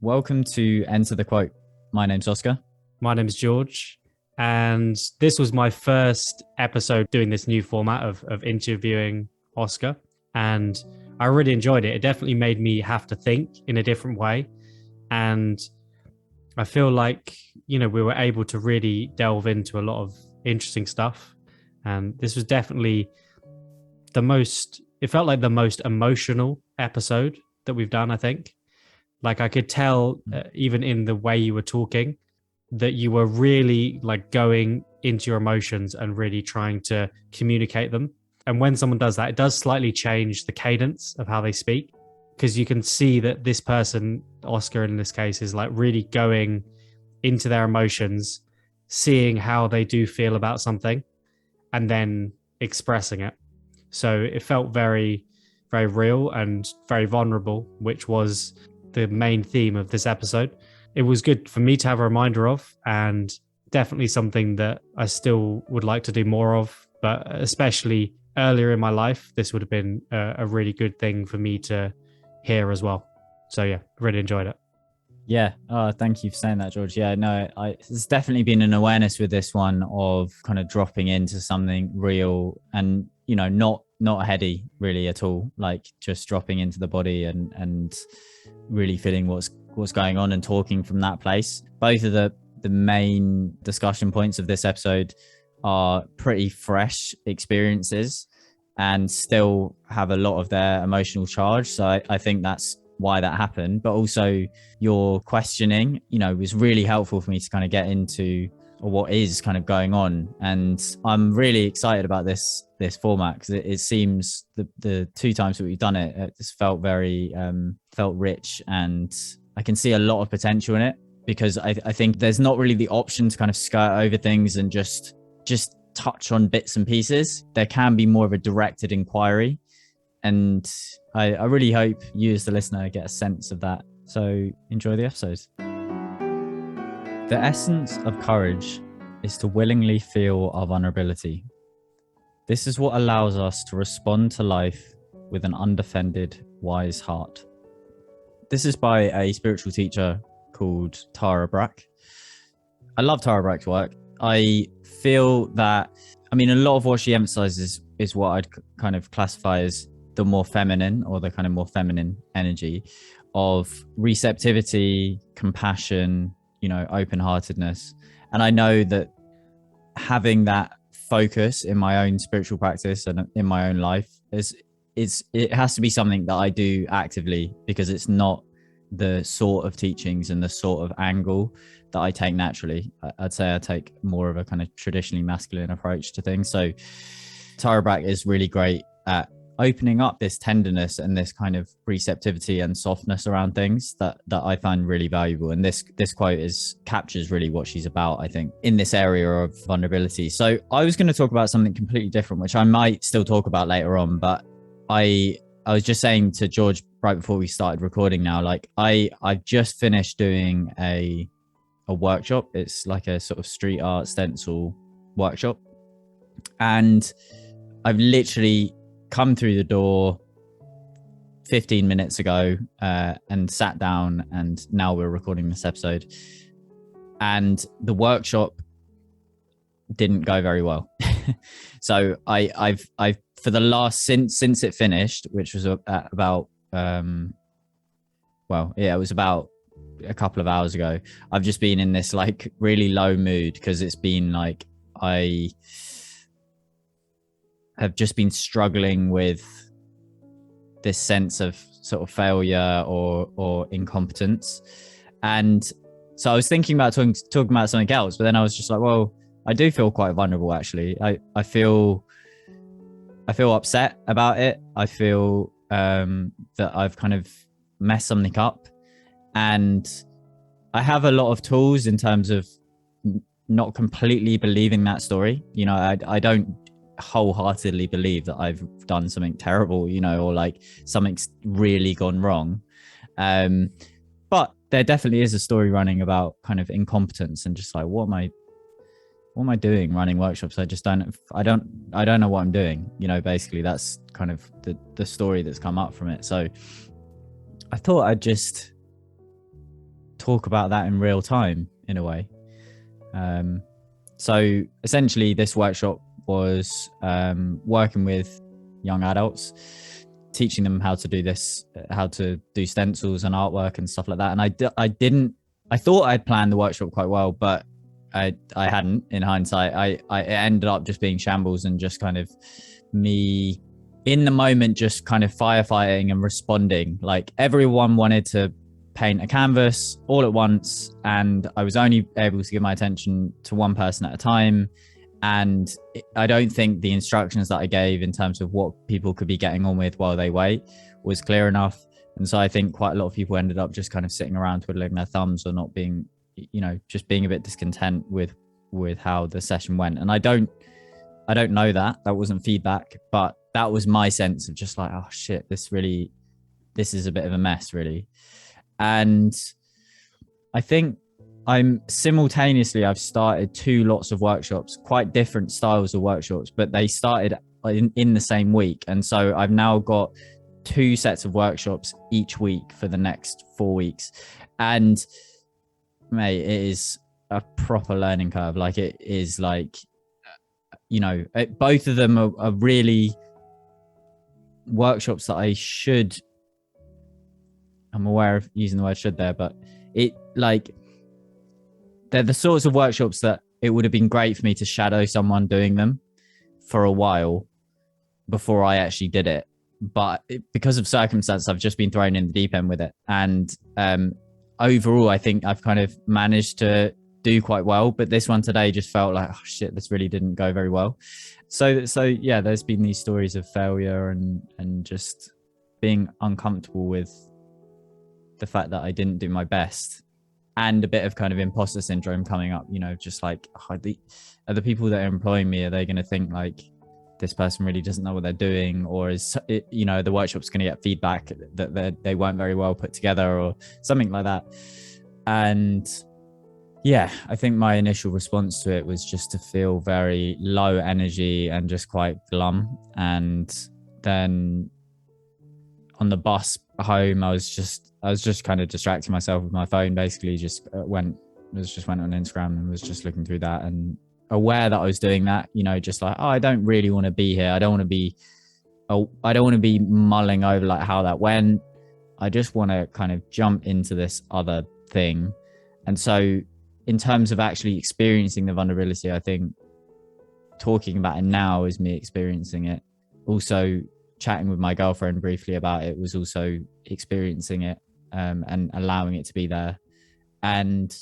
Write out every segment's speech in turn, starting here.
Welcome to Enter the Quote. My name's Oskar. My name's George. And this was my first episode doing this new format of interviewing Oskar. And I really enjoyed it. It definitely made me have to think in a different way. And I feel like, we were able to really delve into a lot of interesting stuff. And this was definitely it felt like the most emotional episode that we've done, I think. Like I could tell, even in the way you were talking, that you were really like going into your emotions and really trying to communicate them. And when someone does that, it does slightly change the cadence of how they speak, because you can see that this person, Oskar in this case, is like really going into their emotions, seeing how they do feel about something, and then expressing it. So it felt very, very real and very vulnerable, which was the main theme of this episode. It was good for me to have a reminder of, and definitely something that I still would like to do more of, but especially earlier in my life, this would have been a really good thing for me to hear as well. So yeah, really enjoyed it. Yeah. Thank you for saying that, George. Yeah, no, there's definitely been an awareness with this one of kind of dropping into something real and, not heady really at all, like just dropping into the body and really feeling what's going on and talking from that place. Both of the main discussion points of this episode are pretty fresh experiences and still have a lot of their emotional charge. So I think that's why that happened. But also your questioning, was really helpful for me to kind of get into what is kind of going on. And I'm really excited about this format because it seems the two times that we've done it just felt very felt rich, and I can see a lot of potential in it, because I think there's not really the option to kind of skirt over things and just touch on bits and pieces. There can be more of a directed inquiry, and I really hope you as the listener get a sense of that. So enjoy the episode. The essence of courage is to willingly feel our vulnerability. This is what allows us to respond to life with an undefended, wise heart. This is by a spiritual teacher called Brach. I love Brach's work. I feel that, a lot of what she emphasizes is what I'd kind of classify as the more feminine, or the kind of more feminine energy of receptivity, compassion, open-heartedness. And I know that having that focus in my own spiritual practice and in my own life it has to be something that I do actively, because it's not the sort of teachings and the sort of angle that I take naturally. I'd say I take more of a kind of traditionally masculine approach to things. So Tara Brach is really great at opening up this tenderness and this kind of receptivity and softness around things that I find really valuable. And this quote captures really what she's about, I think, in this area of vulnerability. So I was going to talk about something completely different, which I might still talk about later on, but I was just saying to George right before we started recording now, like I've just finished doing a workshop. It's like a sort of street art stencil workshop. And I've literally come through the door 15 minutes ago and sat down, and now we're recording this episode. And the workshop didn't go very well. So I've for the last since it finished, which was about it was about a couple of hours ago, I've just been in this like really low mood, because it's been like I have just been struggling with this sense of sort of failure or incompetence. And so I was thinking about talking about something else, but then I was just like, well, I do feel quite vulnerable, actually. I feel upset about it. I feel that I've kind of messed something up, and I have a lot of tools in terms of not completely believing that story. I don't wholeheartedly believe that I've done something terrible, or like something's really gone wrong. But there definitely is a story running about kind of incompetence and just like, what am I doing running workshops? I don't know what I'm doing. Basically that's kind of the story that's come up from it. So I thought I'd just talk about that in real time in a way. So essentially this workshop was working with young adults, teaching them how to do this, how to do stencils and artwork and stuff like that. And I thought I'd planned the workshop quite well, but I hadn't. In hindsight, it ended up just being shambles and just kind of me in the moment, just kind of firefighting and responding. Like everyone wanted to paint a canvas all at once, and I was only able to give my attention to one person at a time. And I don't think the instructions that I gave in terms of what people could be getting on with while they wait was clear enough. And so I think quite a lot of people ended up just kind of sitting around twiddling their thumbs, or not being, just being a bit discontent with how the session went. And I don't know that wasn't feedback, but that was my sense of just like, oh shit, this is a bit of a mess really. And I think I've started 2 lots of workshops, quite different styles of workshops, but they started in the same week. And so I've now got 2 sets of workshops each week for the next 4 weeks. And mate, it is a proper learning curve. Like it is like, both of them are really workshops that I'm aware of using the word should there, but they're the sorts of workshops that it would have been great for me to shadow someone doing them for a while before I actually did it. But because of circumstance, I've just been thrown in the deep end with it. And overall, I think I've kind of managed to do quite well. But this one today just felt like, oh shit, this really didn't go very well. So yeah, there's been these stories of failure and just being uncomfortable with the fact that I didn't do my best, and a bit of kind of imposter syndrome coming up, just like, are the people that are employing me, are they going to think like this person really doesn't know what they're doing, or is it, the workshop's going to get feedback that they weren't very well put together or something like that. And yeah, I think my initial response to it was just to feel very low energy and just quite glum. And then on the bus home, I was just kind of distracting myself with my phone, basically just went on Instagram and was just looking through that, and aware that I was doing that, just like, oh, I don't really want to be here. I don't want to be mulling over like how that went. I just want to kind of jump into this other thing. And so in terms of actually experiencing the vulnerability, I think talking about it now is me experiencing it. Also chatting with my girlfriend briefly about it was also experiencing it, and allowing it to be there. And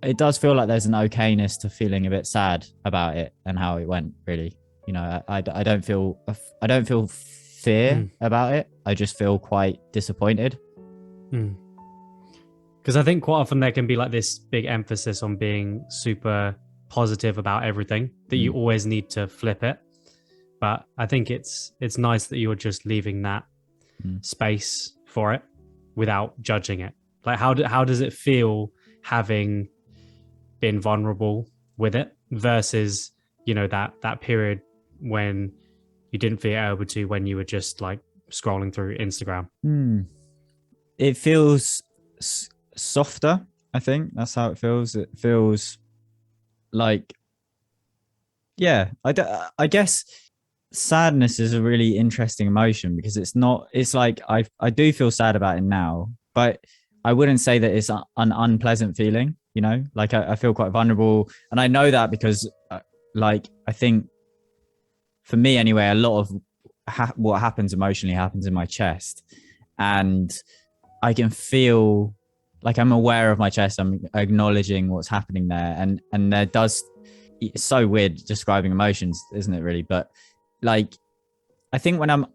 it does feel like there's an okayness to feeling a bit sad about it and how it went, really. I don't feel fear about it. I just feel quite disappointed. Because I think quite often there can be like this big emphasis on being super positive about everything, that you always need to flip it. But I think it's nice that you're just leaving that space for it without judging it. Like how does it feel having been vulnerable with it versus, that period when you didn't feel able to, when you were just like scrolling through Instagram? It feels softer. I think that's how it feels. It feels like, yeah, I guess sadness is a really interesting emotion, because it's like I do feel sad about it now, but I wouldn't say that it's an unpleasant feeling, like I feel quite vulnerable. And I know that because I think for me anyway, a lot of what happens emotionally happens in my chest, and I can feel like I'm aware of my chest. I'm acknowledging what's happening there. And there does, it's so weird describing emotions, isn't it really? But like, I think when I'm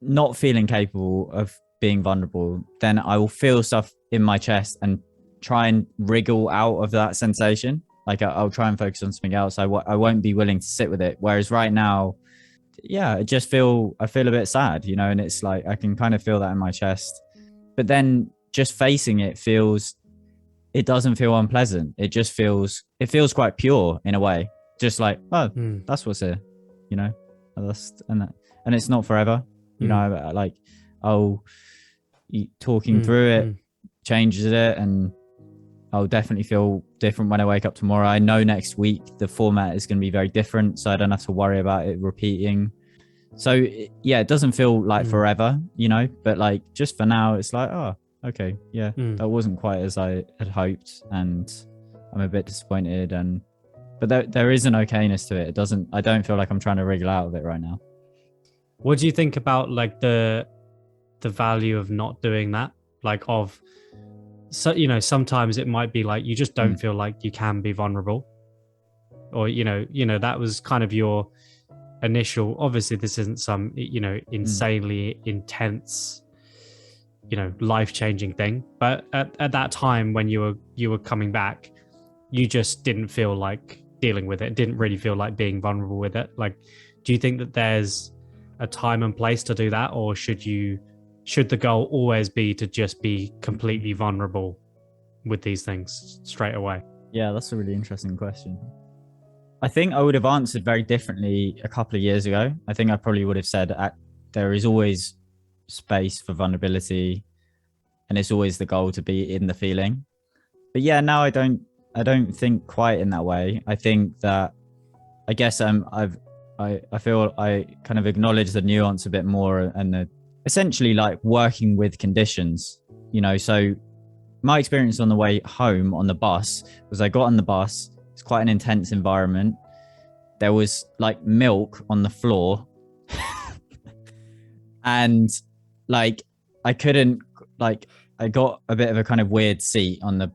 not feeling capable of being vulnerable, then I will feel stuff in my chest and try and wriggle out of that sensation. Like I'll try and focus on something else. I won't be willing to sit with it. Whereas right now, yeah, I feel a bit sad, and it's like, I can kind of feel that in my chest, but then just facing it doesn't feel unpleasant. It feels quite pure in a way. Just like, oh, that's what's here, and it's not forever, like, talking through it changes it, and I'll definitely feel different when I wake up tomorrow. I know next week the format is going to be very different, so I don't have to worry about it repeating. So yeah, it doesn't feel like forever, you know, but like just for now, it's like, oh, okay, yeah, that wasn't quite as I had hoped, and I'm a bit disappointed. But there is an okayness to it. I don't feel like I'm trying to wriggle out of it right now. What do you think about like the value of not doing that? Like so, you know, sometimes it might be like you just don't feel like you can be vulnerable, or you know that was kind of your initial. Obviously, this isn't some insanely intense, life-changing thing, but at that time when you were coming back, you just didn't feel like dealing with it. Didn't really feel like being vulnerable with it. Like, do you think that there's a time and place to do that, or should the goal always be to just be completely vulnerable with these things straight away? Yeah, that's a really interesting question. I think I would have answered very differently a couple of years ago. I think I probably would have said there is always space for vulnerability, and it's always the goal to be in the feeling. But yeah, now I don't think quite in that way. I think that, I guess I feel I kind of acknowledge the nuance a bit more, and essentially like working with conditions, so my experience on the way home on the bus was I got on the bus. It's quite an intense environment. There was like milk on the floor and like I couldn't, like, I got a bit of a kind of weird seat on the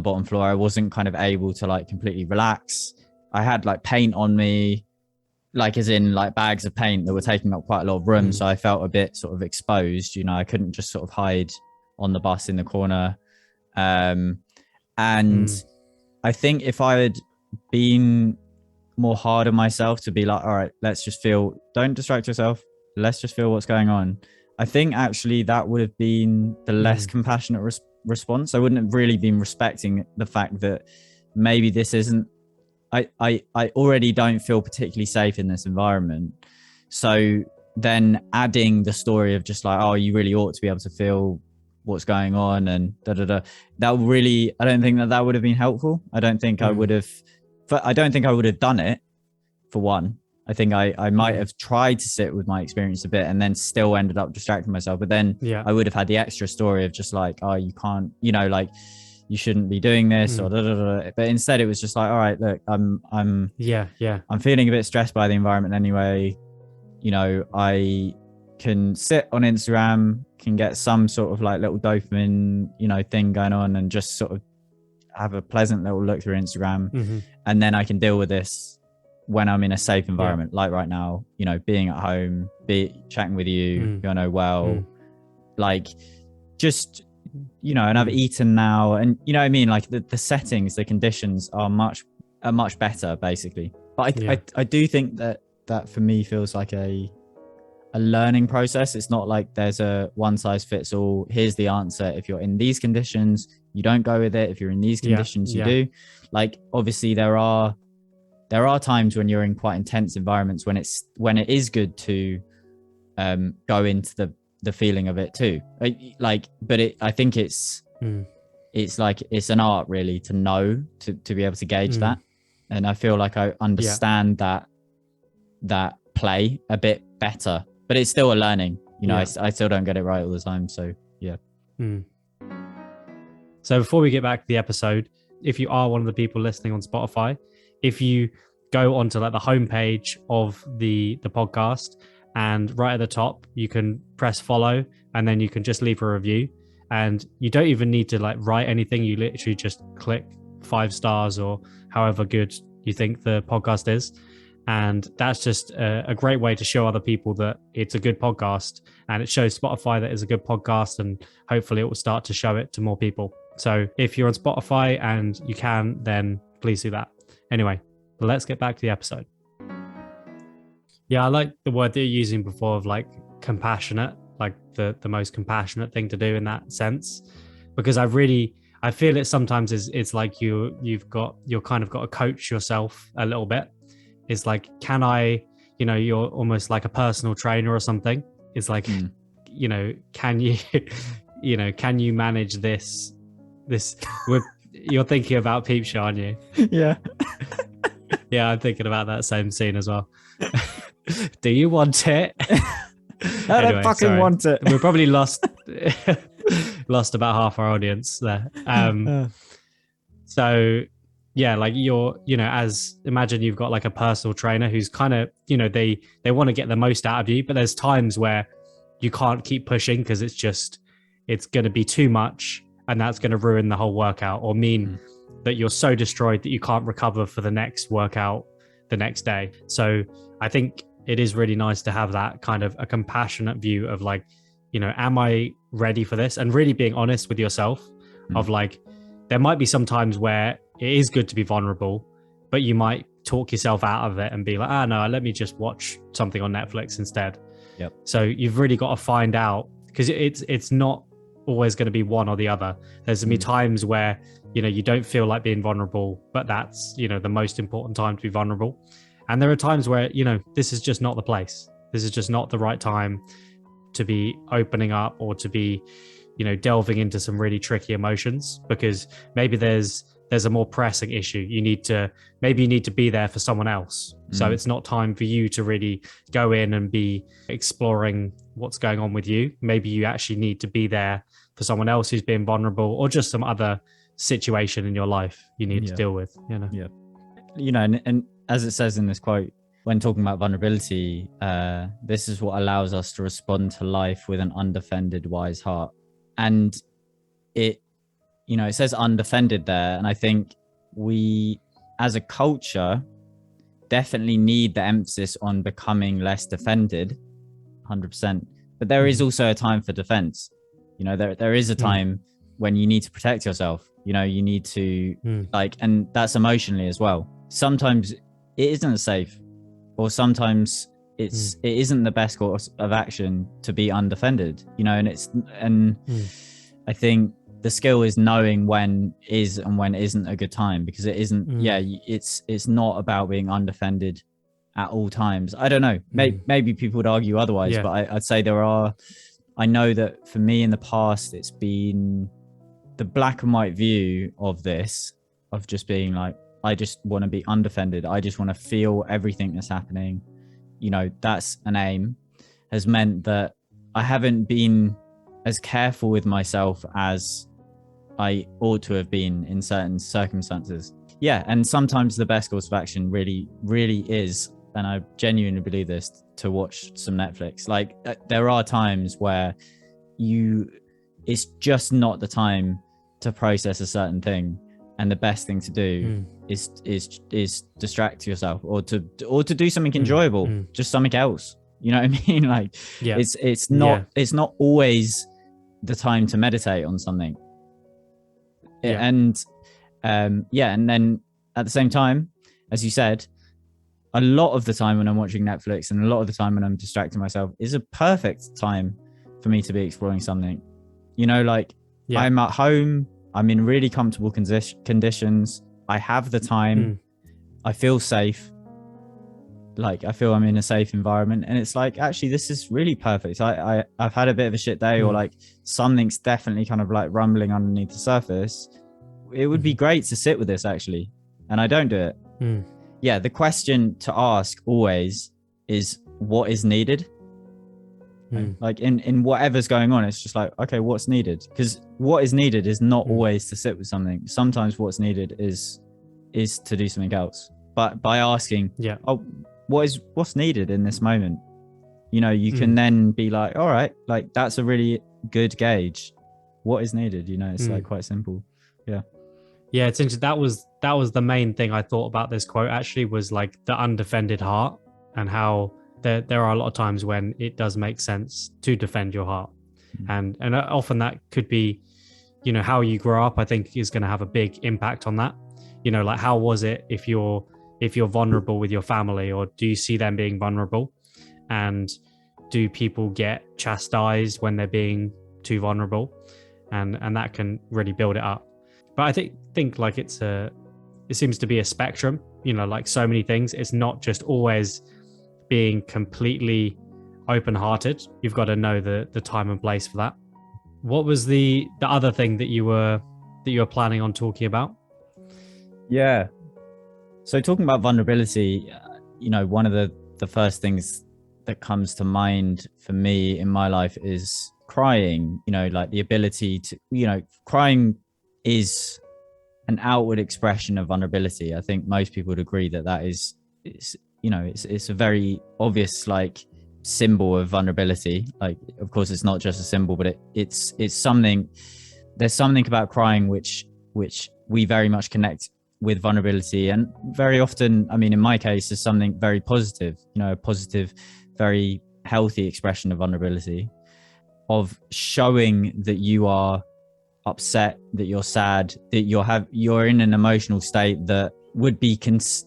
bottom floor. I wasn't kind of able to like completely relax. I had like paint on me, like as in like bags of paint that were taking up quite a lot of room. So I felt a bit sort of exposed, I couldn't just sort of hide on the bus in the corner. And I think if I had been more hard on myself to be like, all right, let's just feel, don't distract yourself. Let's just feel what's going on. I think actually that would have been the less compassionate response. I wouldn't have really been respecting the fact that maybe this isn't, I already don't feel particularly safe in this environment. So then adding the story of just like, oh, you really ought to be able to feel what's going on and that really, I don't think that would have been helpful. I don't think I would have done it, for one. I think I might have tried to sit with my experience a bit and then still ended up distracting myself. But then I would have had the extra story of just like, oh, you can't, like you shouldn't be doing this or But instead it was just like, all right, look, I'm feeling a bit stressed by the environment anyway. I can sit on Instagram, can get some sort of like little dopamine, thing going on, and just sort of have a pleasant little look through Instagram. And then I can deal with this when I'm in a safe environment, like right now, being at home, chatting with you, like just, and I've eaten now, and what I mean, like the settings, the conditions are much better basically. But I do think that for me feels like a learning process. It's not like there's a one size fits all. Here's the answer. If you're in these conditions, you don't go with it. If you're in these conditions, you do. Like, obviously there are times when you're in quite intense environments when it is good to go into the feeling of it too. I think it's like, it's an art really to know, to be able to gauge that. And I feel like I understand that play a bit better, but it's still a learning, I still don't get it right all the time. So yeah. So before we get back to the episode, if you are one of the people listening on Spotify, if you go onto like the homepage of the podcast, and right at the top, you can press follow, and then you can just leave a review, and you don't even need to like write anything. You literally just click 5 stars or however good you think the podcast is. And that's just a great way to show other people that it's a good podcast, and it shows Spotify that it's a good podcast, and hopefully it will start to show it to more people. So if you're on Spotify and you can, then please do that. Anyway, let's get back to the episode. Yeah, I like the word that you're using before of like compassionate, like the most compassionate thing to do in that sense, because I feel it sometimes it's like you're kind of got to coach yourself a little bit. It's like, can I, you're almost like a personal trainer or something. It's like, can you, can you manage this with, You're thinking about 𝗢𝗍𝗿, aren't you? Yeah. Yeah, I'm thinking about that same scene as well. Do you want it? I don't fucking want it. We probably lost about half our audience there. So yeah, like imagine you've got like a personal trainer who's kind of, they want to get the most out of you, but there's times where you can't keep pushing because it's going to be too much, and that's going to ruin the whole workout or mean that you're so destroyed that you can't recover for the next workout the next day. So I think it is really nice to have that kind of a compassionate view of like, am I ready for this? And really being honest with yourself of like, there might be some times where it is good to be vulnerable, but you might talk yourself out of it and be like, no, let me just watch something on Netflix instead. Yep. So you've really got to find out, because it's not always going to be one or the other. There's going to be times where, you don't feel like being vulnerable, but that's, the most important time to be vulnerable. And there are times where, this is just not the place. This is just not the right time to be opening up or to be, delving into some really tricky emotions, because maybe there's a more pressing issue. Maybe you need to be there for someone else. So it's not time for you to really go in and be exploring what's going on with you. Maybe you actually need to be there for someone else who's being vulnerable, or just some other situation in your life you need to deal with, Yeah. And as it says in this quote, when talking about vulnerability, this is what allows us to respond to life with an undefended, wise heart. And it says undefended there. And I think we, as a culture, definitely need the emphasis on becoming less defended, 100%. But there is also a time for defense. There is a time when you need to protect yourself. You need to and that's emotionally as well. Sometimes it isn't safe, or sometimes it isn't the best course of action to be undefended, and I think the skill is knowing when is and when isn't a good time, because it isn't, it's not about being undefended at all times. I don't know, maybe people would argue otherwise, but I'd say I know that for me in the past, it's been the black and white view of this, of just being like, I just want to be undefended. I just want to feel everything that's happening. That's an aim, has meant that I haven't been as careful with myself as I ought to have been in certain circumstances. Yeah. And sometimes the best course of action really, really is, and I genuinely believe this, to watch some Netflix. Like there are times where it's just not the time to process a certain thing. And the best thing to do is distract yourself, or to do something enjoyable, just something else. You know what I mean? Like it's not always the time to meditate on something. And and then at the same time, as you said, a lot of the time when I'm watching Netflix and a lot of the time when I'm distracting myself is a perfect time for me to be exploring something. I'm at home, I'm in really comfortable conditions, I have the time, I feel safe, like I feel I'm in a safe environment, and it's like, actually this is really perfect. I've had a bit of a shit day, or like something's definitely kind of like rumbling underneath the surface. It would be great to sit with this, actually, and I don't do it. The question to ask always is, what is needed? Like in whatever's going on, it's just like, okay, what's needed? Because what is needed is not always to sit with something. Sometimes what's needed is to do something else. But by asking, what's needed in this moment, you can then be like, all right, like that's a really good gauge. What is needed? It's like quite simple. Yeah, it's interesting. That was the main thing I thought about this quote, actually, was like the undefended heart, and how there are a lot of times when it does make sense to defend your heart. And often that could be, how you grow up, I think, is going to have a big impact on that. Like, how was it if you're vulnerable with your family, or do you see them being vulnerable? And do people get chastised when they're being too vulnerable? And that can really build it up. But I think like it seems to be a spectrum, like so many things. It's not just always being completely open-hearted. You've got to know the time and place for that. What was the other thing that you were planning on talking about? Yeah. So talking about vulnerability, one of the first things that comes to mind for me in my life is crying. Like the ability to, crying is an outward expression of vulnerability. I think most people would agree that it's a very obvious like symbol of vulnerability. Like, of course, it's not just a symbol, but it's something. There's something about crying which we very much connect with vulnerability, and very often, I mean, in my case, is something very positive. A positive, very healthy expression of vulnerability, of showing that you are upset, that you're sad, that you're in an emotional state that would be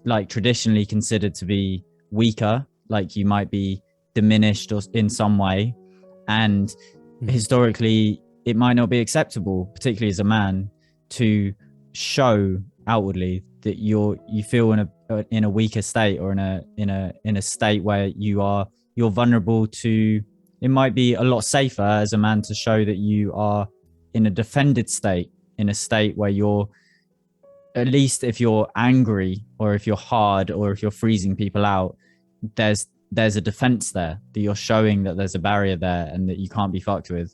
like traditionally considered to be weaker, like you might be diminished or in some way, and historically it might not be acceptable, particularly as a man, to show outwardly that you feel in a weaker state, or in a state where you're vulnerable to. It might be a lot safer as a man to show that you are in a defended state, in a state where you're, at least if you're angry or if you're hard or if you're freezing people out, there's a defense there, that you're showing that there's a barrier there and that you can't be fucked with.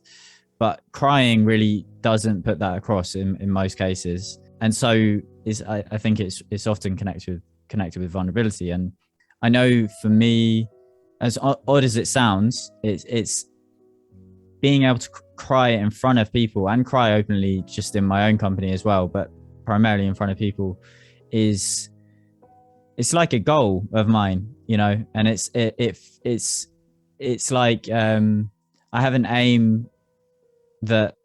But crying really doesn't put that across in most cases. And so I think it's often connected with vulnerability. And I know for me, as odd as it sounds, it's being able to cry in front of people, and cry openly just in my own company as well, but primarily in front of people, it's like a goal of mine, and it's like I have an aim that,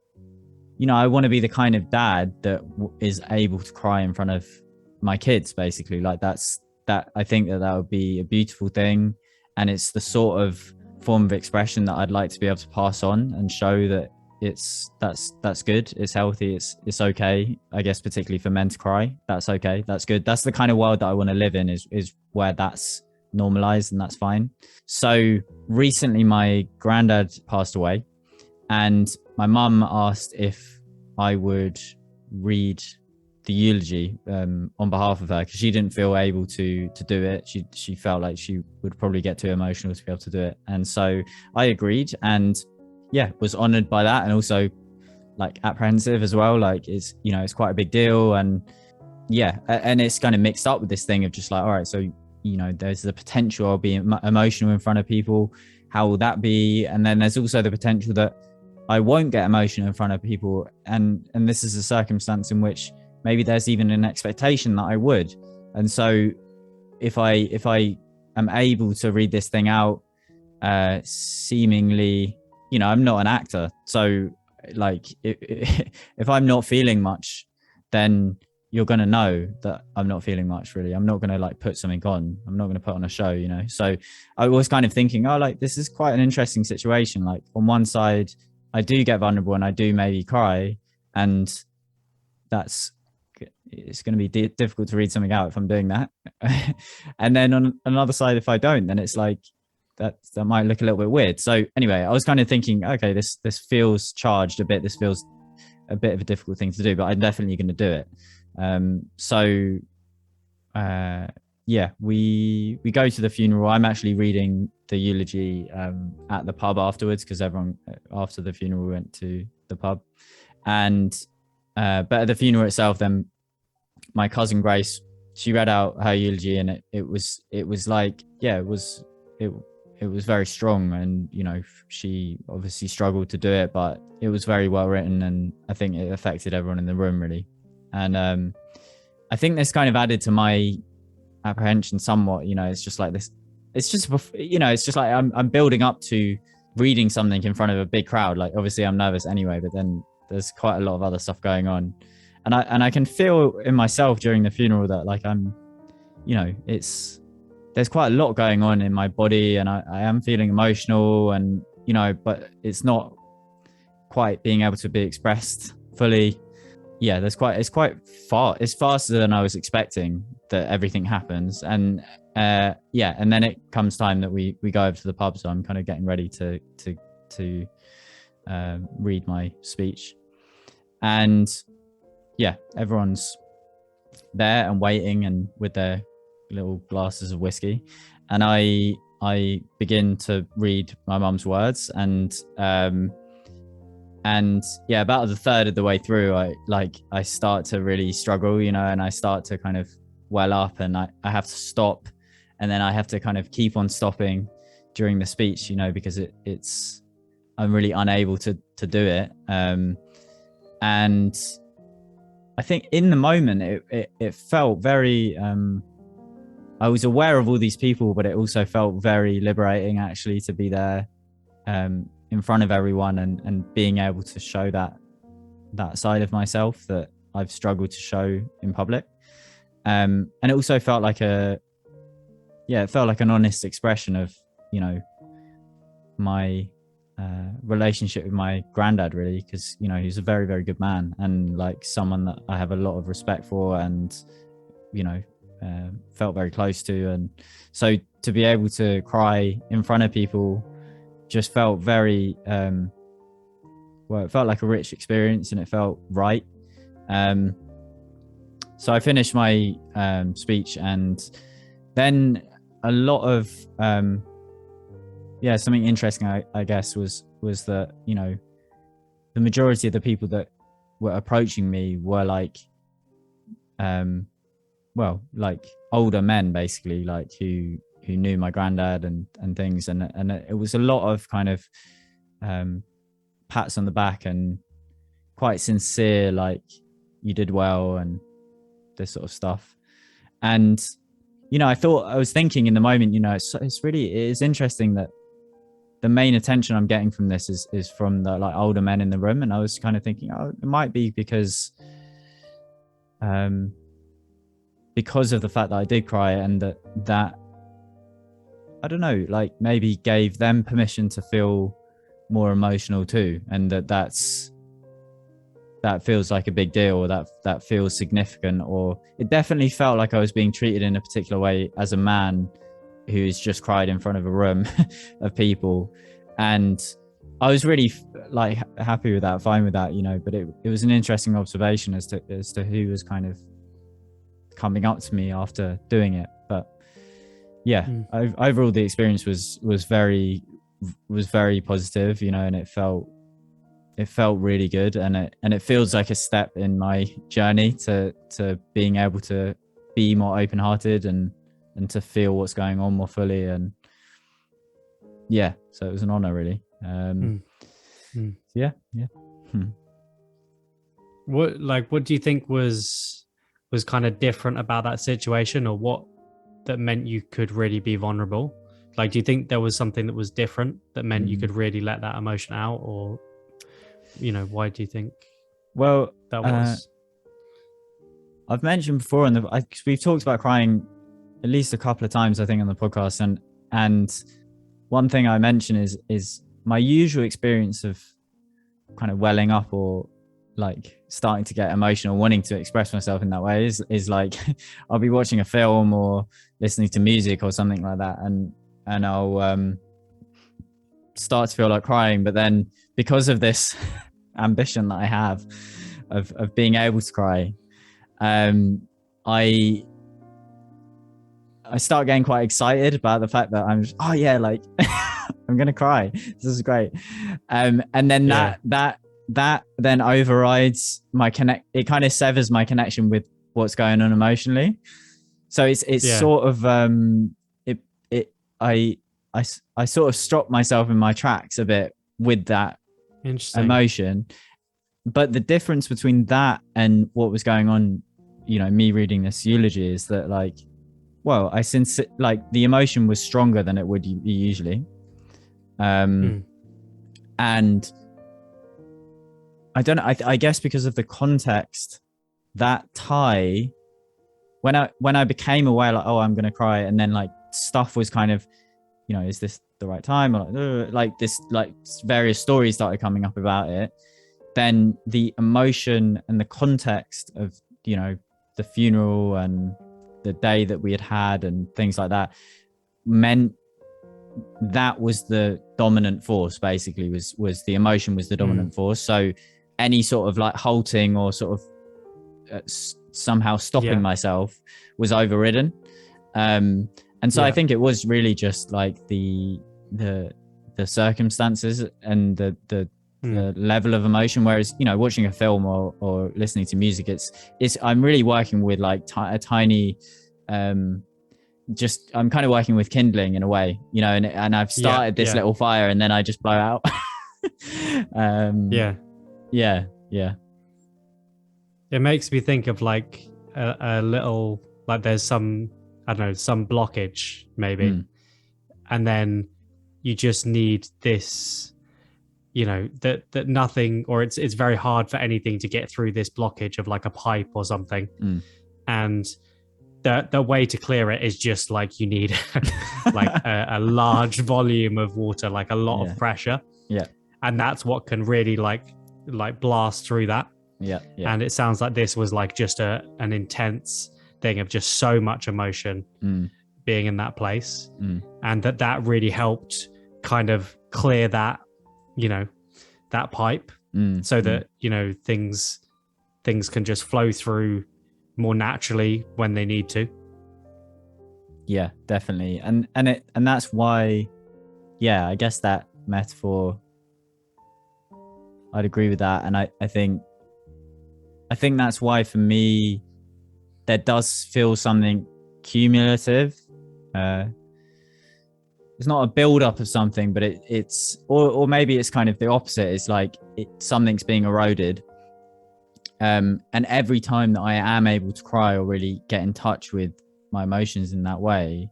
I want to be the kind of dad that is able to cry in front of my kids, basically. Like that I think that would be a beautiful thing, and it's the sort of form of expression that I'd like to be able to pass on and show that that's good, it's healthy, it's okay. I guess particularly for men to cry, that's okay, that's good. That's the kind of world that I want to live in, is where that's normalized and that's fine. So recently my granddad passed away, and my mum asked if I would read the eulogy on behalf of her, because she didn't feel able to do it. She felt like she would probably get too emotional to be able to do it. And so I agreed, and was honored by that, and also like apprehensive as well. Like it's quite a big deal, and and it's kind of mixed up with this thing of just like, all right, so there's the potential of being emotional in front of people. How will that be? And then there's also the potential that I won't get emotional in front of people, and this is a circumstance in which maybe there's even an expectation that I would. And so if I am able to read this thing out, seemingly, I'm not an actor, so like if I'm not feeling much, then you're going to know that I'm not feeling much, really. I'm not going to like put something on. I'm not going to put on a show, So I was kind of thinking, oh, like this is quite an interesting situation. Like on one side, I do get vulnerable and I do maybe cry, and it's going to be difficult to read something out if I'm doing that. And then on another side, if I don't, then it's like that might look a little bit weird. So anyway, I was kind of thinking, okay, this feels charged a bit. This feels a bit of a difficult thing to do, but I'm definitely going to do it. We go to the funeral. I'm actually reading the eulogy at the pub afterwards, because everyone after the funeral went to the pub. And but at the funeral itself, then my cousin Grace, she read out her eulogy, and it was like, it was very strong, and she obviously struggled to do it, but it was very well written, and I think it affected everyone in the room, really. And I think this kind of added to my apprehension somewhat. It's just like this, it's just like I'm building up to reading something in front of a big crowd. Like obviously I'm nervous anyway, but then there's quite a lot of other stuff going on, and I can feel in myself during the funeral that like I'm, there's quite a lot going on in my body, and I am feeling emotional, and but it's not quite being able to be expressed fully. It's faster than I was expecting that everything happens. And and then it comes time that we go over to the pub, so I'm kind of getting ready to read my speech. And everyone's there and waiting and with their little glasses of whiskey, and I begin to read my mum's words, and yeah, about the third of the way through, I start to really struggle, you know, and I start to kind of well up, and I have to stop, and then I have to kind of keep on stopping during the speech, you know, because it's I'm really unable to do it. And I think in the moment it felt very I was aware of all these people, but it also felt very liberating actually to be there in front of everyone and being able to show that side of myself that I've struggled to show in public. And it also felt like it felt like an honest expression of, you know, my relationship with my granddad, really, because, you know, he's a very, very good man and like someone that I have a lot of respect for and, you know, felt very close to. And so to be able to cry in front of people just felt very it felt like a rich experience, and it felt right. So I finished my speech, and then a lot of something interesting I guess was that, you know, the majority of the people that were approaching me were like like older men, basically, like who knew my granddad and things, and it was a lot of kind of pats on the back and quite sincere, like, you did well and this sort of stuff. And, you know, I was thinking in the moment, you know, it is interesting that the main attention I'm getting from this is from the like older men in the room. And I was kind of thinking, oh, it might be because of the fact that I did cry, and that I don't know, like maybe gave them permission to feel more emotional too, and that feels like a big deal, or that feels significant, or it definitely felt like I was being treated in a particular way as a man who's just cried in front of a room of people. And I was really like happy with that, fine with that, you know, but it was an interesting observation as to who was kind of coming up to me after doing it. But yeah, overall the experience was very positive, you know, and it felt really good, and it feels like a step in my journey to being able to be more open-hearted and to feel what's going on more fully. And yeah, so it was an honor, really. Yeah. What do you think was kind of different about that situation, or what that meant you could really be vulnerable? Like, do you think there was something that was different that meant you could really let that emotion out, or, you know, why do you think that was? I've mentioned before, we've talked about crying at least a couple of times, I think, on the podcast, and one thing I mention is my usual experience of kind of welling up or like starting to get emotional, wanting to express myself in that way is like I'll be watching a film or listening to music or something like that, and I'll start to feel like crying. But then, because of this ambition that I have of being able to cry, I start getting quite excited about the fact that I'm just, oh yeah, like I'm gonna cry, this is great. And then that then overrides my it kind of severs my connection with what's going on emotionally. So it's sort of I sort of stopped myself in my tracks a bit with that emotion. But the difference between that and what was going on, you know, me reading this eulogy, is that like, well, like the emotion was stronger than it would be usually. And I don't know, I guess because of the context, that tie, when I became aware, like, oh, I'm going to cry, and then like stuff was kind of, you know, is this the right time? Or like this, like various stories started coming up about it. Then the emotion and the context of, you know, the funeral and the day that we had and things like that meant that was the dominant force, basically, was the emotion was the dominant force. So any sort of like halting or sort of somehow stopping myself was overridden. And so I think it was really just like the circumstances and the level of emotion. Whereas, you know, watching a film or listening to music, it's I'm really working with like a tiny, just I'm kind of working with kindling in a way, you know, and I've started this little fire and then I just blow out. Yeah. It makes me think of like a little, like there's some, I don't know, some blockage maybe. And then you just need this, you know, that nothing, or it's very hard for anything to get through this blockage of like a pipe or something. And the way to clear it is just like you need like a large volume of water, like a lot of pressure. Yeah. And that's what can really like blast through that. Yeah. And it sounds like this was like just an intense thing of just so much emotion being in that place. And that really helped kind of clear that, you know, that pipe so that, you know, things can just flow through more naturally when they need to. Yeah, definitely. And that's why, yeah, I guess that metaphor, I'd agree with that. And I think that's why for me there does feel something cumulative. It's not a build up of something, but it's or maybe it's kind of the opposite. It's like something's being eroded. And every time that I am able to cry or really get in touch with my emotions in that way,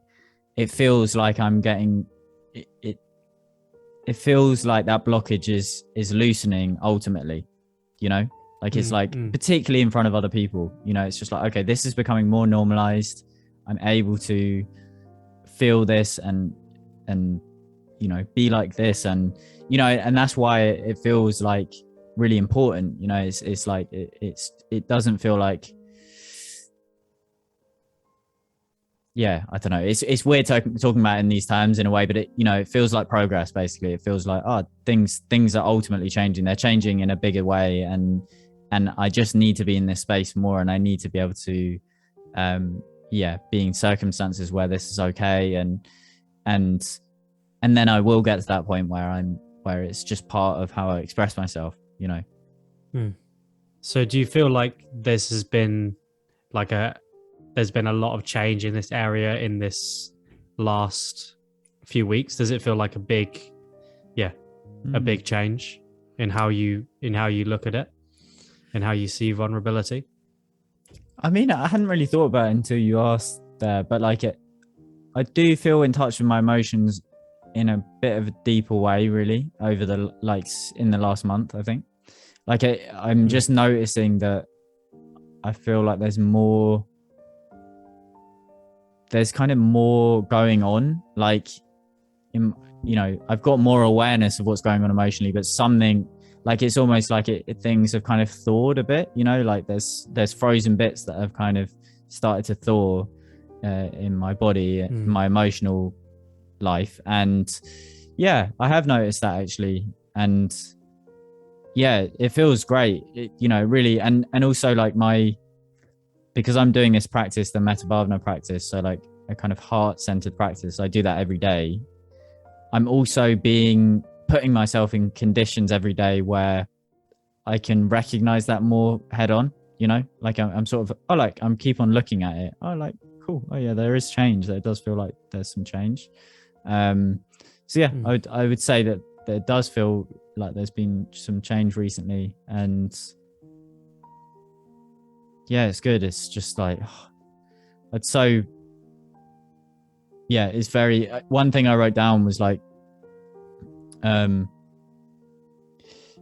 it feels like I'm getting it feels like that blockage is loosening ultimately, you know, like it's like particularly in front of other people, you know, it's just like, okay, this is becoming more normalized. I'm able to feel this and you know, be like this, and you know, and that's why it feels like really important, you know. It's like it doesn't feel like, yeah, I don't know, it's weird talking about it in these terms in a way, but it, you know, it feels like progress. Basically, it feels like, oh, things are ultimately changing. They're changing in a bigger way, and I just need to be in this space more, and I need to be able to be in circumstances where this is okay, and then I will get to that point where it's just part of how I express myself, you know. So do you feel like this has been like there's been a lot of change in this area in this last few weeks? Does it feel like a big change in how you look at it and how you see vulnerability? I mean, I hadn't really thought about it until you asked there, but like I do feel in touch with my emotions in a bit of a deeper way, really, over in the last month, I think. Like I'm just noticing that I feel like there's kind of more going on, like you know, I've got more awareness of what's going on emotionally, but something like, it's almost like things have kind of thawed a bit, you know, like there's frozen bits that have kind of started to thaw in my body, in my emotional life. And yeah, I have noticed that actually, and yeah, it feels great, you know, really. And also like because I'm doing this practice, the 𝗙𝗏𝗿 practice, so like a kind of heart-centered practice, I do that every day. I'm also putting myself in conditions every day where I can recognize that more head on, you know, like I'm sort of, I'm keep on looking at it. Cool. Oh yeah, there is change. There does feel like there's some change. So yeah, I would say that it does feel like there's been some change recently, and yeah, it's good. It's just like, it's very, one thing I wrote down was like, you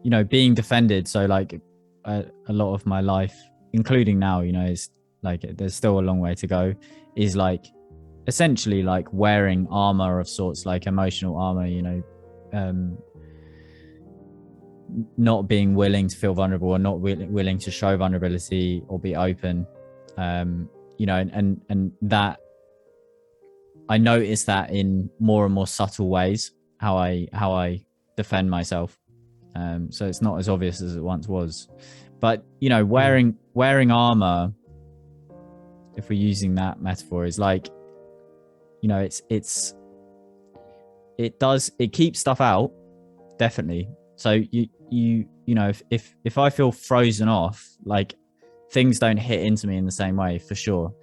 know, being defended. So like a lot of my life, including now, you know, is like, there's still a long way to go, is like essentially like wearing armor of sorts, like emotional armor, you know, not being willing to feel vulnerable, or not willing to show vulnerability or be open, you know, and that I notice that in more and more subtle ways, how I defend myself. So it's not as obvious as it once was, but you know, wearing armor if we're using that metaphor, is like, you know, it keeps stuff out, definitely. So you know, if I feel frozen off, like things don't hit into me in the same way, for sure.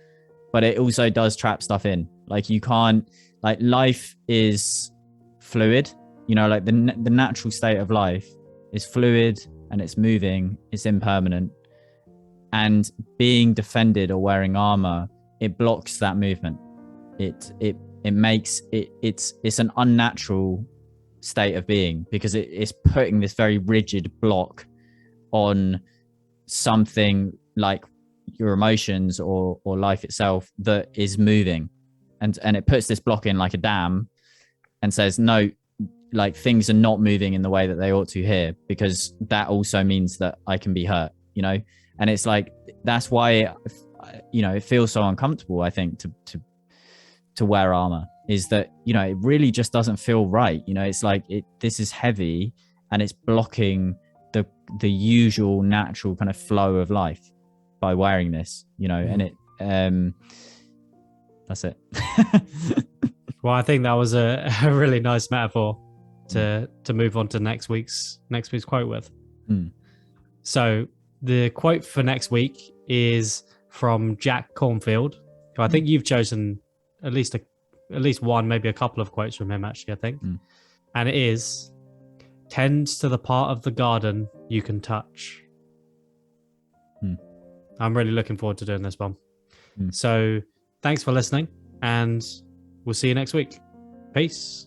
But it also does trap stuff in. Like you can't, like life is fluid, you know, like the natural state of life is fluid and it's moving, it's impermanent. And being defended or wearing armor, it blocks that movement. It makes it's an unnatural state of being, because it's putting this very rigid block on something like your emotions or life itself that is moving, and it puts this block in like a dam and says, no, like things are not moving in the way that they ought to here, because that also means that I can be hurt, you know. And it's like, that's why you know, it feels so uncomfortable, I think, to wear armor, is that, you know, it really just doesn't feel right. You know, it's like this is heavy and it's blocking the usual natural kind of flow of life by wearing this, you know. And it that's it. Well, I think that was a really nice metaphor to move on to next week's quote with. So the quote for next week is from Jack Kornfield, who I think you've chosen at least one, maybe a couple of quotes from him, actually, I think. And it is, "Tend to the part of the garden you can touch." I'm really looking forward to doing this one. So thanks for listening, and we'll see you next week. Peace.